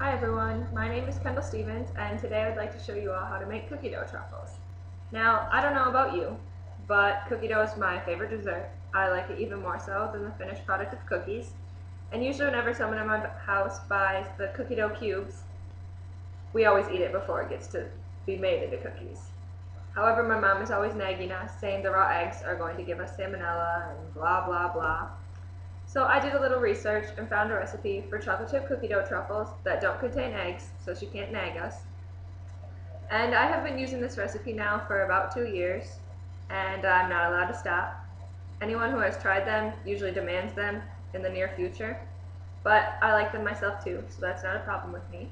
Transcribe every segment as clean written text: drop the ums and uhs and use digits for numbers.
Hi everyone, my name is Kendall Stevens and today I'd like to show you all how to make cookie dough truffles. Now, I don't know about you, but cookie dough is my favorite dessert. I like it even more so than the finished product of cookies. And usually whenever someone in my house buys the cookie dough cubes, we always eat it before it gets to be made into cookies. However, my mom is always nagging us, saying the raw eggs are going to give us salmonella and blah blah blah. So I did a little research and found a recipe for chocolate chip cookie dough truffles that don't contain eggs, so she can't nag us. And I have been using this recipe now for about 2 years, and I'm not allowed to stop. Anyone who has tried them usually demands them in the near future, but I like them myself too, so that's not a problem with me.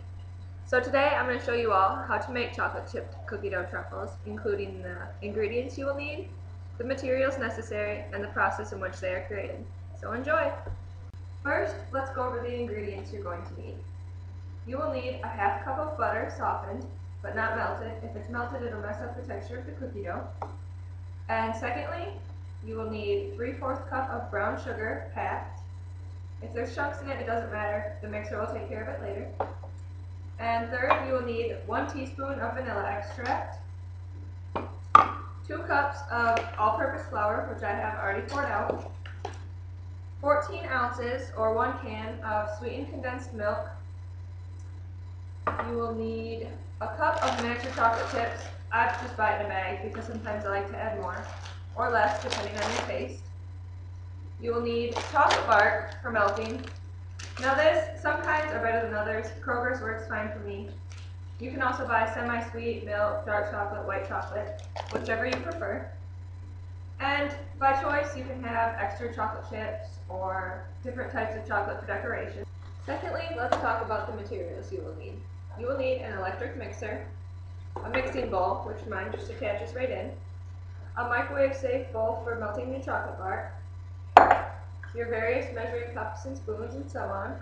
So today I'm going to show you all how to make chocolate chip cookie dough truffles, including the ingredients you will need, the materials necessary, and the process in which they are created. So enjoy! First, let's go over the ingredients you're going to need. You will need a half cup of butter softened, but not melted. If it's melted, it'll mess up the texture of the cookie dough. And secondly, you will need 3/4 cup of brown sugar packed. If there's chunks in it, it doesn't matter. The mixer will take care of it later. And third, you will need 1 teaspoon of vanilla extract, 2 cups of all-purpose flour, which I have already poured out, 14 ounces or 1 can of sweetened condensed milk. You will need a cup of miniature chocolate chips. I just buy it in a bag because sometimes I like to add more or less depending on your taste. You will need chocolate bark for melting. Now some kinds are better than others. Kroger's works fine for me. You can also buy semi-sweet milk, dark chocolate, white chocolate, whichever you prefer. And by choice, you can have extra chocolate chips or different types of chocolate for decoration. Secondly, let's talk about the materials you will need. You will need an electric mixer, a mixing bowl, which mine just attaches right in, a microwave-safe bowl for melting your chocolate bark, your various measuring cups and spoons and so on,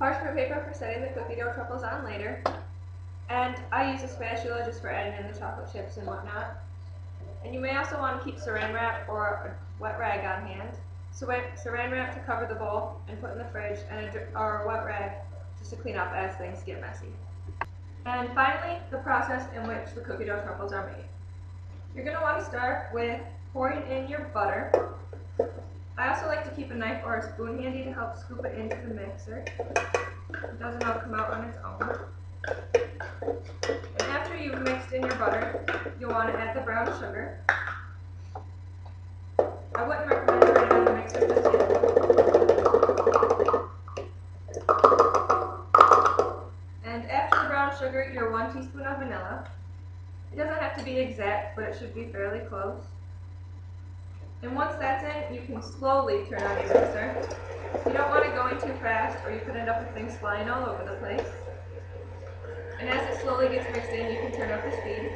parchment paper for setting the cookie dough truffles on later, and I use a spatula just for adding in the chocolate chips and whatnot. And you may also want to keep saran wrap or a wet rag on hand. Saran wrap to cover the bowl and put in the fridge, or a wet rag just to clean up as things get messy. And finally, the process in which the cookie dough truffles are made. You're going to want to start with pouring in your butter. I also like to keep a knife or a spoon handy to help scoop it into the mixer. It doesn't all come out on its own. And after you've mixed in your butter, you'll want to add the brown sugar. I wouldn't recommend putting it in the mixer just yet. And after the brown sugar, your 1 teaspoon of vanilla. It doesn't have to be exact, but it should be fairly close. And once that's in, you can slowly turn on your mixer. You don't want it going too fast or you could end up with things flying all over the place. And as it slowly gets mixed in, you can turn up the speed.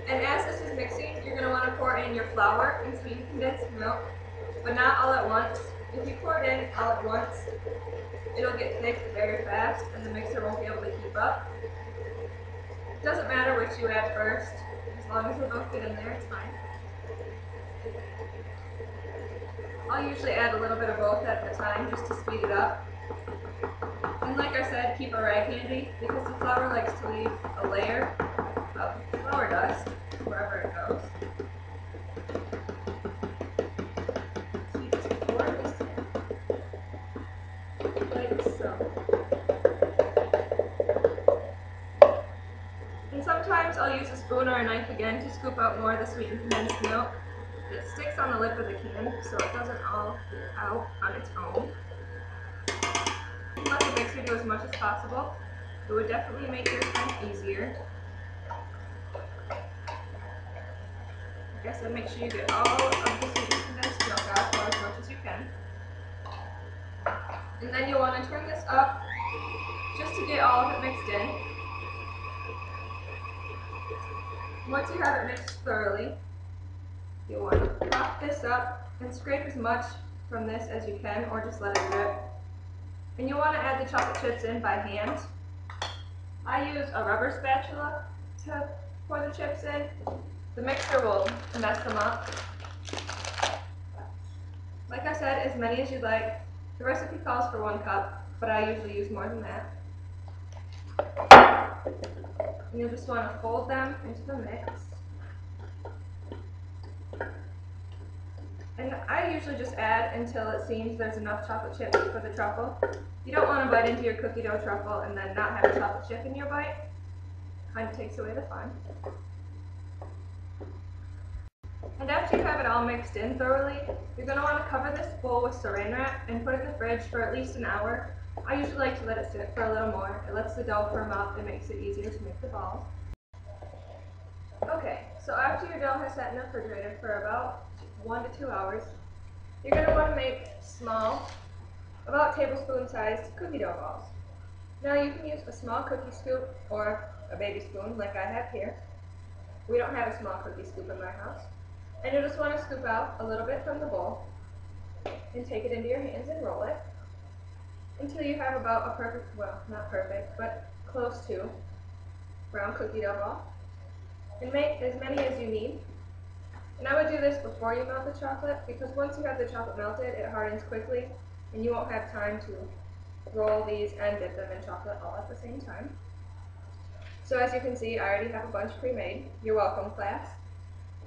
And as this is mixing, you're going to want to pour in your flour and sweetened condensed milk, but not all at once. If you pour it in all at once, it'll get thick very fast and the mixer won't be able to keep up. It doesn't matter which you add first, as long as they both get in there, it's fine. I'll usually add a little bit of both at the time just to speed it up. And like I said, keep a rag handy because the flour likes to leave a layer of flour dust wherever it goes. So you just pour this in, like so. And sometimes I'll use a spoon or a knife again to scoop out more of the sweetened condensed milk. It sticks on the lip of the can, so it doesn't all get out on its own. Let the mixer do as much as possible. It would definitely make your time easier. Like I said, make sure you get all of the sweetened condensed milk out for as much as you can. And then you'll want to turn this up just to get all of it mixed in. Once you have it mixed thoroughly, you'll want to prop this up and scrape as much from this as you can, or just let it drip. And you'll want to add the chocolate chips in by hand. I use a rubber spatula to pour the chips in. The mixer will mess them up. Like I said, as many as you'd like. The recipe calls for 1 cup. but I usually use more than that. And you'll just want to fold them into the mix. And I usually just add until it seems there's enough chocolate chips for the truffle. You don't want to bite into your cookie dough truffle and then not have a chocolate chip in your bite. Kind of takes away the fun. And after you have it all mixed in thoroughly, you're going to want to cover this bowl with saran wrap and put it in the fridge for at least an hour. I usually like to let it sit for a little more. It lets the dough firm up and makes it easier to make the balls. Okay, so after your dough has sat in the refrigerator for about 1 to 2 hours, you're going to want to make small, about tablespoon sized cookie dough balls. Now you can use a small cookie scoop or a baby spoon like I have here. We don't have a small cookie scoop in my house. And you just want to scoop out a little bit from the bowl and take it into your hands and roll it until you have about a perfect, well, not perfect, but close to round cookie dough ball. And make as many as you need. And I would do this before you melt the chocolate, because once you have the chocolate melted, it hardens quickly and you won't have time to roll these and dip them in chocolate all at the same time. So as you can see, I already have a bunch pre-made. You're welcome, class.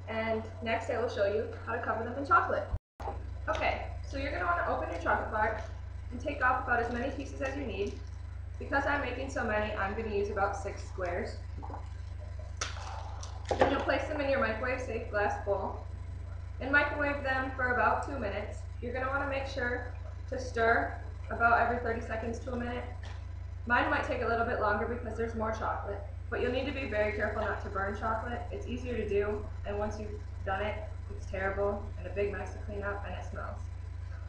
And next I will show you how to cover them in chocolate. Okay, so you're going to want to open your chocolate bar and take off about as many pieces as you need. Because I'm making so many, I'm going to use about 6 squares. Then you'll place them in your microwave-safe glass bowl and microwave them for about 2 minutes. You're going to want to make sure to stir about every 30 seconds to a minute. Mine might take a little bit longer because there's more chocolate, but you'll need to be very careful not to burn chocolate. It's easier to do, and once you've done it, it's terrible and a big mess to clean up and it smells.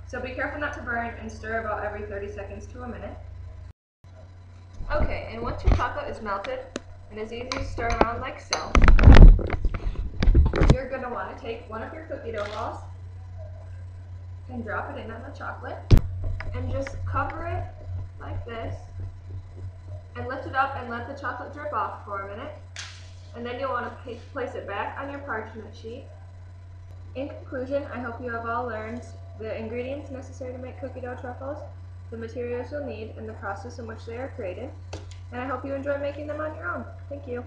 So be careful not to burn and stir about every 30 seconds to a minute. Okay, and once your chocolate is melted and is easy to stir around like so, you're going to want to take one of your cookie dough balls and drop it in on the chocolate and just cover it like this and lift it up and let the chocolate drip off for a minute. And then you'll want to place it back on your parchment sheet. In conclusion, I hope you have all learned the ingredients necessary to make cookie dough truffles, the materials you'll need, and the process in which they are created. And I hope you enjoy making them on your own. Thank you.